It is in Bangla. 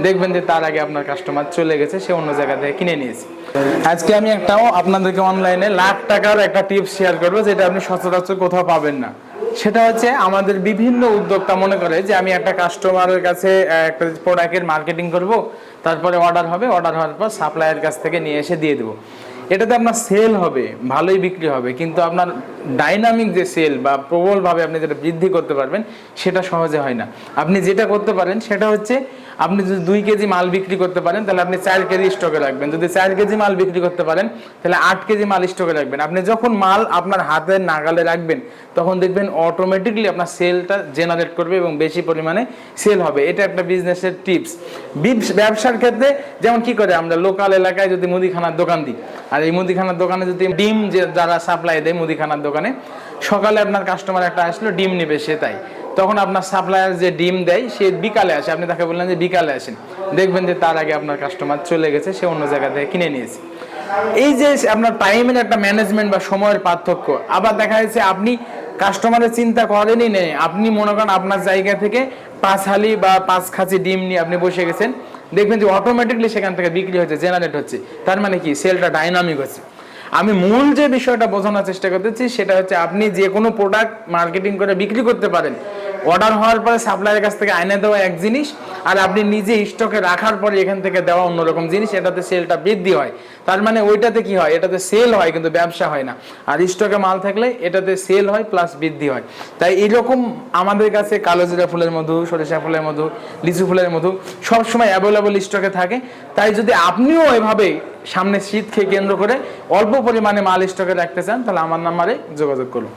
দেখবেন যে তার আগে আপনার কাস্টমার চলে গেছে, সে অন্য জায়গা থেকে কিনে নিয়েছে। আজকে আমি আপনাদেরকে অনলাইনে লাখ টাকার একটা টিপস শেয়ার করবো, যেটা আপনি সচরাচর কোথাও পাবেন না। সেটা হচ্ছে, আমাদের বিভিন্ন উদ্যোক্তা মনে করে যে আমি একটা কাস্টমারের কাছে একটা প্রোডাক্টের মার্কেটিং করব, তারপরে অর্ডার হবে, অর্ডার হওয়ার পর সাপ্লায়ার কাছ থেকে নিয়ে এসে দিয়ে দেবো। এটাতে আপনার সেল হবে, ভালোই বিক্রি হবে, কিন্তু আপনার ডাইনামিক যে সেল বা প্রবলভাবে আপনি যেটা বৃদ্ধি করতে পারবেন সেটা সহজে হয় না। আপনি যেটা করতে পারেন সেটা হচ্ছে, আপনি যদি 2 কেজি মাল বিক্রি করতে পারেন তাহলে আপনি 4 কেজি স্টকে রাখবেন। যদি 4 কেজি মাল বিক্রি করতে পারেন তাহলে 8 কেজি মাল স্টকে রাখবেন। আপনি যখন মাল আপনার হাতের নাগালে রাখবেন তখন দেখবেন অটোমেটিকলি আপনার সেলটা জেনারেট করবে এবং বেশি পরিমাণে সেল হবে। এটা একটা বিজনেসের টিপস। ব্যবসার ক্ষেত্রে যেমন কি করে, আমরা লোকাল এলাকায় যদি মুদিখানার দোকান দিই, আর এই মুদিখানার দোকানে যদি ডিম যে যারা সাপ্লাই দেয় মুদিখানার দোকানে, সকালে আপনার কাস্টমার একটা আসলো ডিম নেবে, সে তাই তখন আপনার সাপ্লায়ার যে ডিম দেয় সে বিকালে আসে, আপনি তাকে বললেন যে বিকালে আসেন, দেখবেন যে তার আগে আপনার কাস্টমার চলে গেছে, সে অন্য জায়গা থেকে কিনে নিয়েছে। এই যে আপনার টাইমের একটা ম্যানেজমেন্ট বা সময়ের পার্থক্য। আবার দেখা যাচ্ছে আপনি কাস্টমারের চিন্তা করেনই নেই, আপনি মনে করেন আপনার জায়গা থেকে 5 হালি বা 5 খাঁচি ডিম নিয়ে আপনি বসে গেছেন, দেখবেন যে অটোমেটিকলি সেখান থেকে বিক্রি হচ্ছে, জেনারেট হচ্ছে। তার মানে কি, সেলটা ডাইনামিক হচ্ছে। আমি মূল যে বিষয়টা বোঝানোর চেষ্টা করতেছি সেটা হচ্ছে, আপনি যে কোনো প্রোডাক্ট মার্কেটিং করে বিক্রি করতে পারেন, অর্ডার হওয়ার পরে সাপ্লায়ারের কাছ থেকে আইনে দেওয়া এক জিনিস, আর আপনি নিজে স্টকে রাখার পরে এখান থেকে দেওয়া অন্যরকম জিনিস। এটাতে সেলটা বৃদ্ধি হয়। তার মানে ওইটাতে কি হয়, এটাতে সেল হয় কিন্তু ব্যবসা হয় না। আর স্টকে মাল থাকলে এটাতে সেল হয় প্লাস বৃদ্ধি হয়। তাই এইরকম আমাদের কাছে কালোজিরা ফুলের মধু, সরিষা ফুলের মধু, লিচু ফুলের মধু সবসময় অ্যাভেলেবল স্টকে থাকে। তাই যদি আপনিও এভাবে সামনে শীতকে কেন্দ্র করে অল্প পরিমাণে মাল স্টকে রাখতে চান তাহলে আমার নাম্বারে যোগাযোগ করুন।